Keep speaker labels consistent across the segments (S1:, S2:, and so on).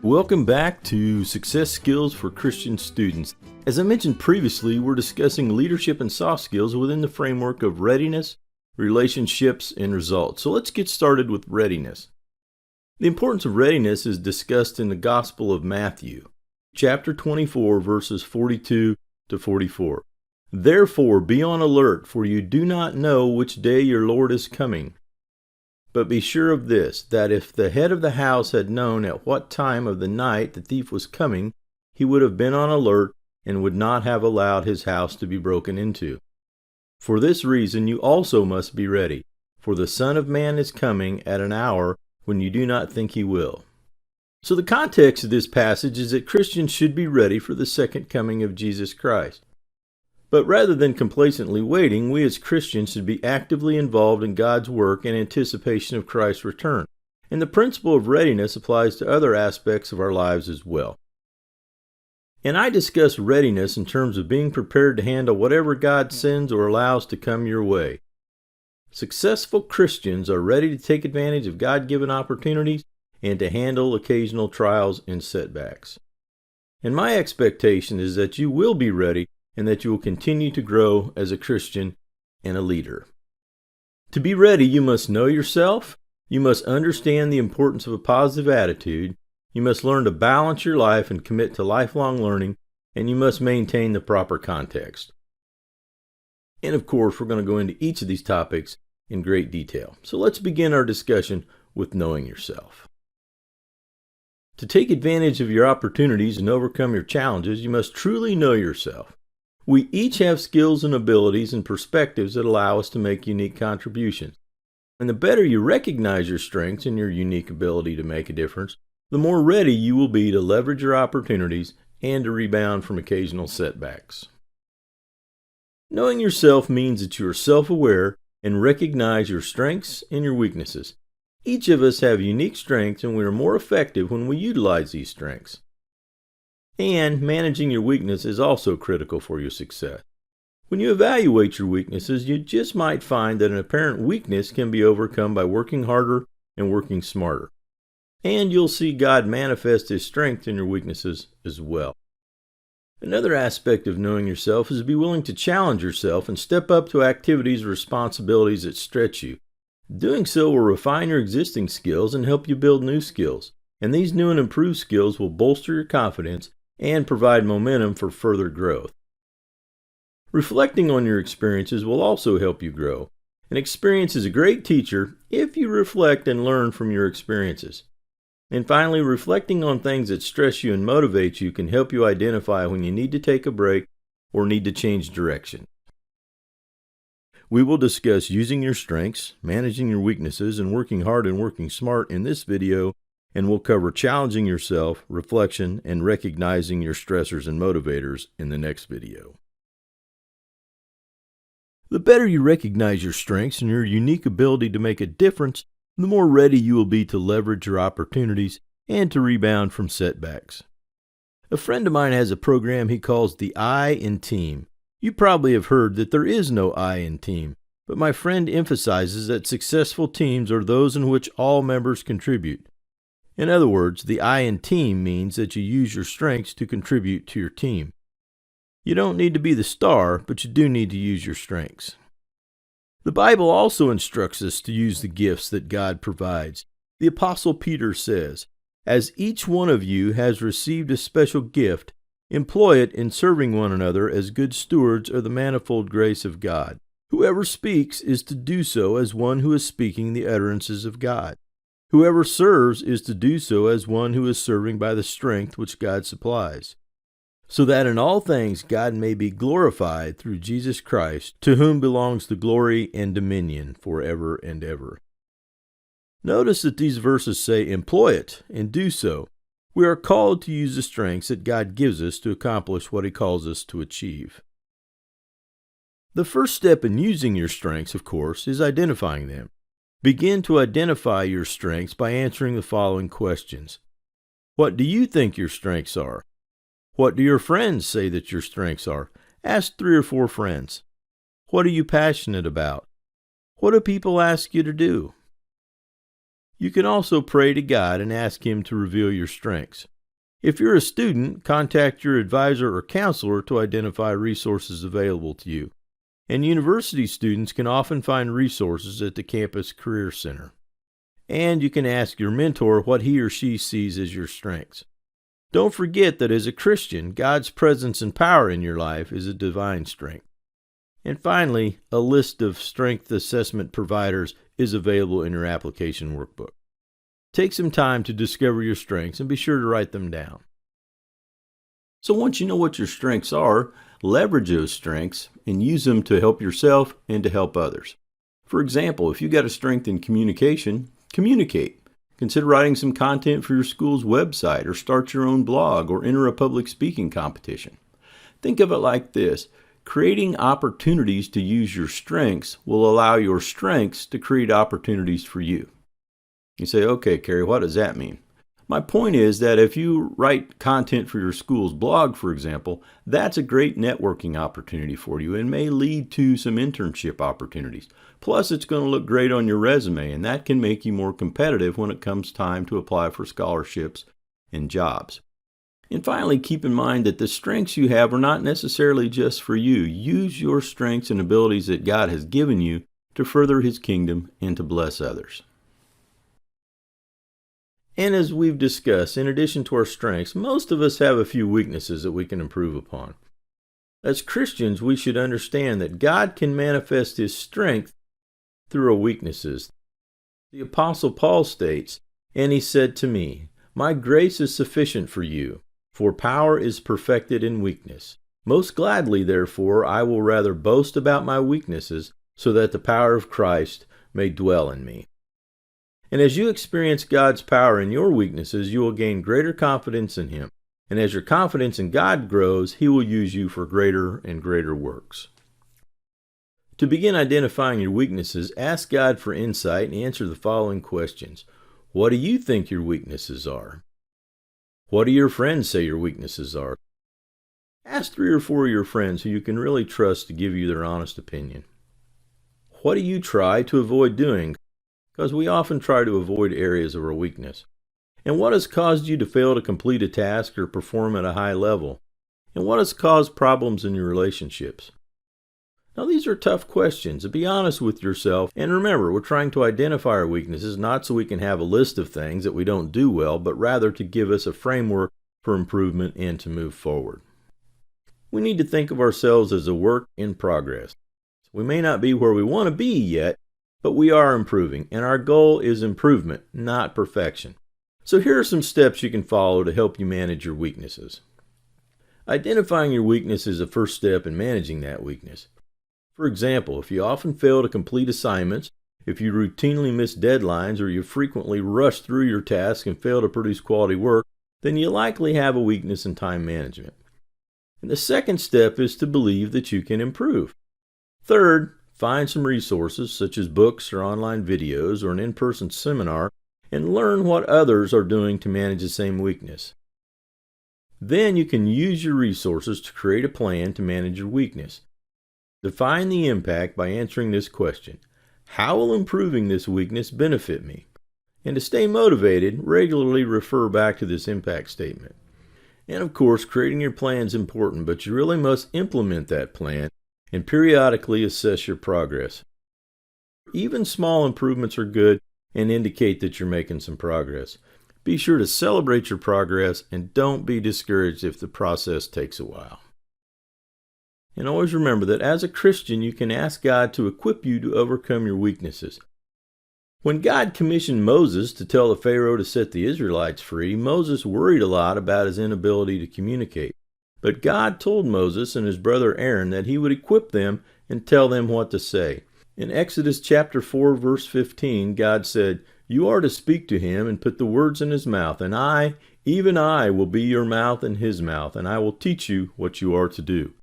S1: Welcome back to Success Skills for Christian Students. As I mentioned previously, we're discussing leadership and soft skills within the framework of readiness, relationships, and results. So let's get started with readiness. The importance of readiness is discussed in the Gospel of Matthew, chapter 24, verses 42 to 44. Therefore, be on alert, for you do not know which day your Lord is coming. But be sure of this, that if the head of the house had known at what time of the night the thief was coming, he would have been on alert and would not have allowed his house to be broken into. For this reason you also must be ready, for the Son of Man is coming at an hour when you do not think he will. So the context of this passage is that Christians should be ready for the second coming of Jesus Christ. But rather than complacently waiting, we as Christians should be actively involved in God's work in anticipation of Christ's return. And the principle of readiness applies to other aspects of our lives as well. And I discuss readiness in terms of being prepared to handle whatever God sends or allows to come your way. Successful Christians are ready to take advantage of God-given opportunities and to handle occasional trials and setbacks. And my expectation is that you will be ready and that you will continue to grow as a Christian and a leader. To be ready, you must know yourself, you must understand the importance of a positive attitude, you must learn to balance your life and commit to lifelong learning, and you must maintain the proper context. And of course, we're going to go into each of these topics in great detail. So let's begin our discussion with knowing yourself. To take advantage of your opportunities and overcome your challenges, you must truly know yourself. We each have skills and abilities and perspectives that allow us to make unique contributions. And the better you recognize your strengths and your unique ability to make a difference, the more ready you will be to leverage your opportunities and to rebound from occasional setbacks. Knowing yourself means that you are self-aware and recognize your strengths and your weaknesses. Each of us have unique strengths, and we are more effective when we utilize these strengths. And managing your weakness is also critical for your success. When you evaluate your weaknesses, you just might find that an apparent weakness can be overcome by working harder and working smarter. And you'll see God manifest His strength in your weaknesses as well. Another aspect of knowing yourself is to be willing to challenge yourself and step up to activities or responsibilities that stretch you. Doing so will refine your existing skills and help you build new skills. And these new and improved skills will bolster your confidence and provide momentum for further growth. Reflecting on your experiences will also help you grow. An experience is a great teacher if you reflect and learn from your experiences. And finally, reflecting on things that stress you and motivate you can help you identify when you need to take a break or need to change direction. We will discuss using your strengths, managing your weaknesses, and working hard and working smart in this video, and we'll cover challenging yourself, reflection, and recognizing your stressors and motivators in the next video. The better you recognize your strengths and your unique ability to make a difference, the more ready you will be to leverage your opportunities and to rebound from setbacks. A friend of mine has a program he calls the I in Team. You probably have heard that there is no I in Team, but my friend emphasizes that successful teams are those in which all members contribute. In other words, the I in Team means that you use your strengths to contribute to your team. You don't need to be the star, but you do need to use your strengths. The Bible also instructs us to use the gifts that God provides. The Apostle Peter says, "As each one of you has received a special gift, employ it in serving one another as good stewards of the manifold grace of God. Whoever speaks is to do so as one who is speaking the utterances of God. Whoever serves is to do so as one who is serving by the strength which God supplies, so that in all things God may be glorified through Jesus Christ, to whom belongs the glory and dominion forever and ever." Notice that these verses say employ it and do so. We are called to use the strengths that God gives us to accomplish what He calls us to achieve. The first step in using your strengths, of course, is identifying them. Begin to identify your strengths by answering the following questions. What do you think your strengths are? What do your friends say that your strengths are? Ask 3 or 4 friends. What are you passionate about? What do people ask you to do? You can also pray to God and ask Him to reveal your strengths. If you're a student, contact your advisor or counselor to identify resources available to you. And university students can often find resources at the Campus Career Center. And you can ask your mentor what he or she sees as your strengths. Don't forget that as a Christian, God's presence and power in your life is a divine strength. And finally, a list of strength assessment providers is available in your application workbook. Take some time to discover your strengths and be sure to write them down. So once you know what your strengths are, leverage those strengths and use them to help yourself and to help others. For example, if you've got a strength in communication, communicate. Consider writing some content for your school's website, or start your own blog, or enter a public speaking competition. Think of it like this. Creating opportunities to use your strengths will allow your strengths to create opportunities for you. You say, okay, Kerry, what does that mean? My point is that if you write content for your school's blog, for example, that's a great networking opportunity for you and may lead to some internship opportunities. Plus, it's going to look great on your resume, and that can make you more competitive when it comes time to apply for scholarships and jobs. And finally, keep in mind that the strengths you have are not necessarily just for you. Use your strengths and abilities that God has given you to further His kingdom and to bless others. And as we've discussed, in addition to our strengths, most of us have a few weaknesses that we can improve upon. As Christians, we should understand that God can manifest His strength through our weaknesses. The Apostle Paul states, "And he said to me, My grace is sufficient for you, for power is perfected in weakness. Most gladly, therefore, I will rather boast about my weaknesses, so that the power of Christ may dwell in me." And as you experience God's power in your weaknesses, you will gain greater confidence in Him. And as your confidence in God grows, He will use you for greater and greater works. To begin identifying your weaknesses, ask God for insight and answer the following questions. What do you think your weaknesses are? What do your friends say your weaknesses are? Ask 3 or 4 of your friends who you can really trust to give you their honest opinion. What do you try to avoid doing? Because we often try to avoid areas of our weakness. And what has caused you to fail to complete a task or perform at a high level? And what has caused problems in your relationships? Now, these are tough questions, so be honest with yourself. And remember, we're trying to identify our weaknesses not so we can have a list of things that we don't do well, but rather to give us a framework for improvement and to move forward. We need to think of ourselves as a work in progress. We may not be where we want to be yet, but we are improving, and our goal is improvement, not perfection. So here are some steps you can follow to help you manage your weaknesses. Identifying your weakness is the first step in managing that weakness. For example, if you often fail to complete assignments, if you routinely miss deadlines, or you frequently rush through your tasks and fail to produce quality work, then you likely have a weakness in time management. And the second step is to believe that you can improve. Third, find some resources such as books or online videos or an in-person seminar and learn what others are doing to manage the same weakness. Then you can use your resources to create a plan to manage your weakness. Define the impact by answering this question: how will improving this weakness benefit me? And to stay motivated, regularly refer back to this impact statement. And of course, creating your plan is important, but you really must implement that plan and periodically assess your progress. Even small improvements are good and indicate that you're making some progress. Be sure to celebrate your progress and don't be discouraged if the process takes a while. And always remember that as a Christian, you can ask God to equip you to overcome your weaknesses. When God commissioned Moses to tell the Pharaoh to set the Israelites free, Moses worried a lot about his inability to communicate. But God told Moses and his brother Aaron that he would equip them and tell them what to say. In Exodus chapter 4, verse 15, God said, "You are to speak to him and put the words in his mouth, and I, even I, will be your mouth and his mouth, and I will teach you what you are to do."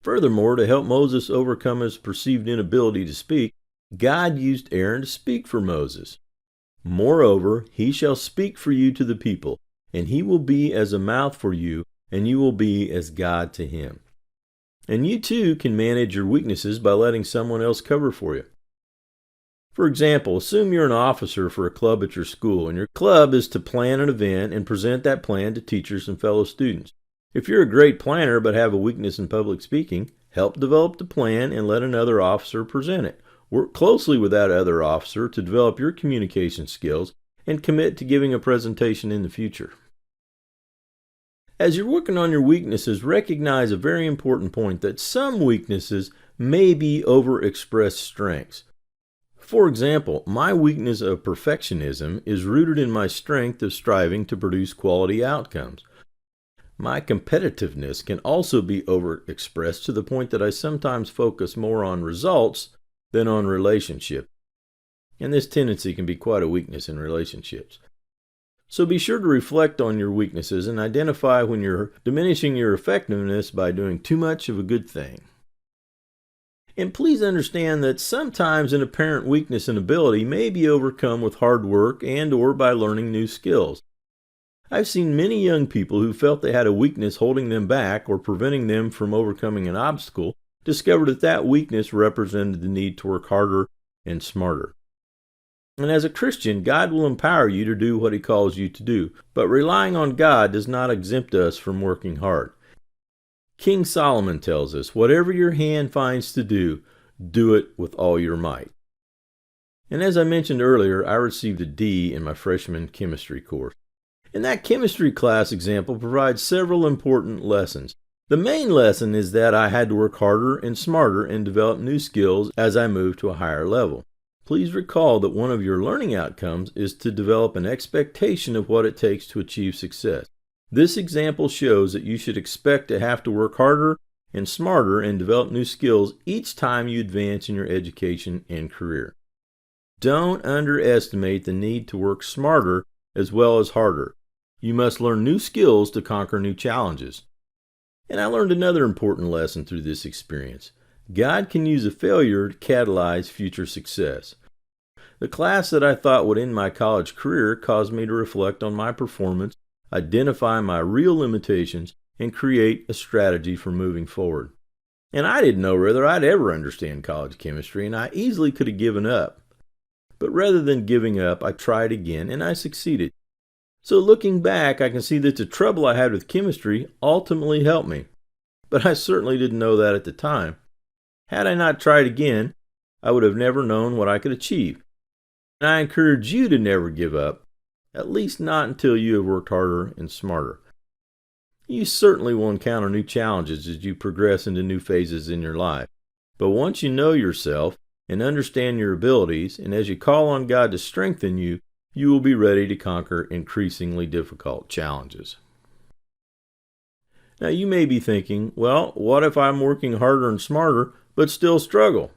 S1: Furthermore, to help Moses overcome his perceived inability to speak, God used Aaron to speak for Moses. "Moreover, he shall speak for you to the people, and he will be as a mouth for you, and you will be as God to him." And you too can manage your weaknesses by letting someone else cover for you. For example, assume you're an officer for a club at your school, and your club is to plan an event and present that plan to teachers and fellow students. If you're a great planner but have a weakness in public speaking, help develop the plan and let another officer present it. Work closely with that other officer to develop your communication skills and commit to giving a presentation in the future. As you're working on your weaknesses, recognize a very important point that some weaknesses may be overexpressed strengths. For example, my weakness of perfectionism is rooted in my strength of striving to produce quality outcomes. My competitiveness can also be overexpressed to the point that I sometimes focus more on results than on relationships. And this tendency can be quite a weakness in relationships. So be sure to reflect on your weaknesses and identify when you're diminishing your effectiveness by doing too much of a good thing. And please understand that sometimes an apparent weakness and ability may be overcome with hard work and/or by learning new skills. I've seen many young people who felt they had a weakness holding them back or preventing them from overcoming an obstacle discover that that weakness represented the need to work harder and smarter. And as a Christian, God will empower you to do what He calls you to do, but relying on God does not exempt us from working hard. King Solomon tells us, whatever your hand finds to do, do it with all your might. And as I mentioned earlier, I received a D in my freshman chemistry course. And that chemistry class example provides several important lessons. The main lesson is that I had to work harder and smarter and develop new skills as I moved to a higher level. Please recall that one of your learning outcomes is to develop an expectation of what it takes to achieve success. This example shows that you should expect to have to work harder and smarter and develop new skills each time you advance in your education and career. Don't underestimate the need to work smarter as well as harder. You must learn new skills to conquer new challenges. And I learned another important lesson through this experience. God can use a failure to catalyze future success. The class that I thought would end my college career caused me to reflect on my performance, identify my real limitations, and create a strategy for moving forward. And I didn't know whether I'd ever understand college chemistry, and I easily could have given up. But rather than giving up, I tried again, and I succeeded. So looking back, I can see that the trouble I had with chemistry ultimately helped me. But I certainly didn't know that at the time. Had I not tried again, I would have never known what I could achieve. And I encourage you to never give up, at least not until you have worked harder and smarter. You certainly will encounter new challenges as you progress into new phases in your life. But once you know yourself and understand your abilities, and as you call on God to strengthen you, you will be ready to conquer increasingly difficult challenges. Now you may be thinking, well, what if I'm working harder and smarter, but still struggle?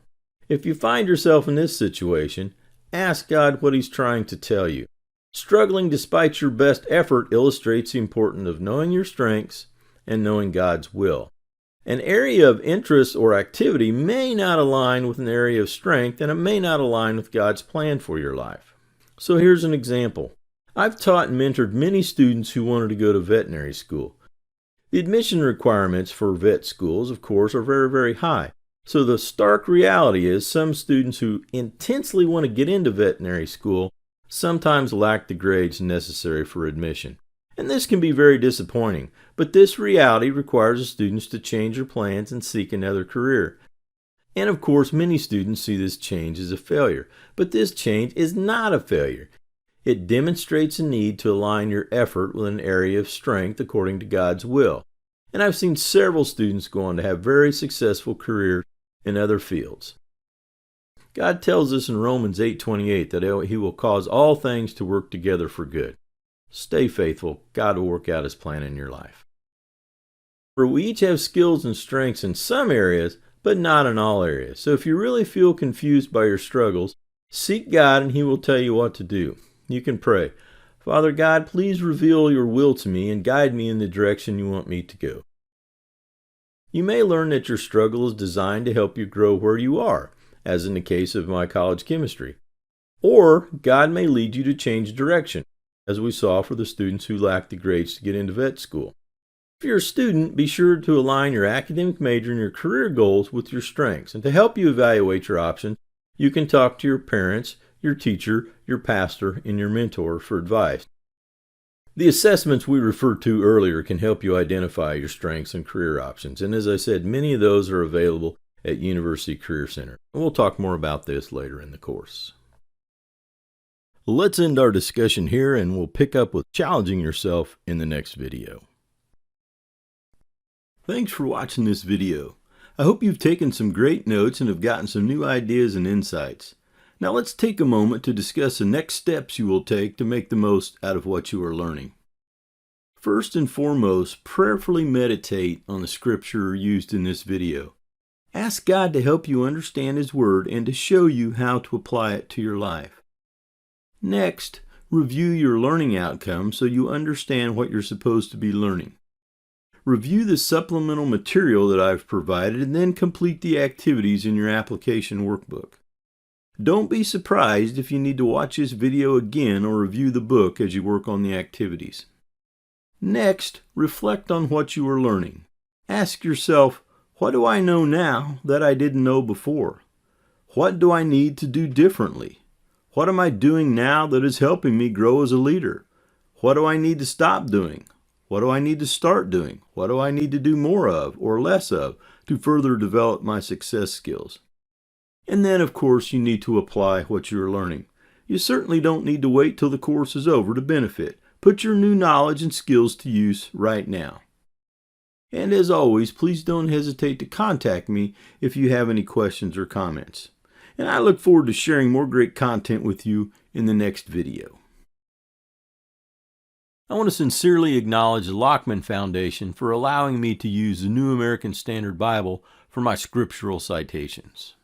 S1: If you find yourself in this situation, ask God what He's trying to tell you. Struggling despite your best effort illustrates the importance of knowing your strengths and knowing God's will. An area of interest or activity may not align with an area of strength, and it may not align with God's plan for your life. So here's an example. I've taught and mentored many students who wanted to go to veterinary school. The admission requirements for vet schools, of course, are very, very high. So the stark reality is some students who intensely want to get into veterinary school sometimes lack the grades necessary for admission. And this can be very disappointing, but this reality requires the students to change their plans and seek another career. And of course, many students see this change as a failure, but this change is not a failure. It demonstrates a need to align your effort with an area of strength according to God's will. And I've seen several students go on to have very successful careers in other fields. God tells us in Romans 8:28 that He will cause all things to work together for good. Stay faithful. God will work out His plan in your life. For we each have skills and strengths in some areas, but not in all areas. So if you really feel confused by your struggles, seek God and He will tell you what to do. You can pray, Father God, please reveal your will to me and guide me in the direction you want me to go. You may learn that your struggle is designed to help you grow where you are, as in the case of my college chemistry. Or God may lead you to change direction, as we saw for the students who lacked the grades to get into vet school. If you're a student, be sure to align your academic major and your career goals with your strengths. And to help you evaluate your options, You can talk to your parents, your teacher, your pastor, and your mentor for advice. The assessments we referred to earlier can help you identify your strengths and career options, and as I said, many of those are available at University Career Center. We'll talk more about this later in the course. Let's end our discussion here, and we'll pick up with challenging yourself in the next video. Thanks for watching this video. I hope you've taken some great notes and have gotten some new ideas and insights. Now let's take a moment to discuss the next steps you will take to make the most out of what you are learning. First and foremost, prayerfully meditate on the scripture used in this video. Ask God to help you understand His Word and to show you how to apply it to your life. Next, review your learning outcomes so you understand what you're supposed to be learning. Review the supplemental material that I've provided and then complete the activities in your application workbook. Don't be surprised if you need to watch this video again or review the book as you work on the activities. Next, reflect on what you are learning. Ask yourself, what do I know now that I didn't know before? What do I need to do differently? What am I doing now that is helping me grow as a leader? What do I need to stop doing? What do I need to start doing? What do I need to do more of or less of to further develop my success skills? And then, of course, you need to apply what you are learning. You certainly don't need to wait till the course is over to benefit. Put your new knowledge and skills to use right now. And as always, please don't hesitate to contact me if you have any questions or comments. And I look forward to sharing more great content with you in the next video. I want to sincerely acknowledge the Lockman Foundation for allowing me to use the New American Standard Bible for my scriptural citations.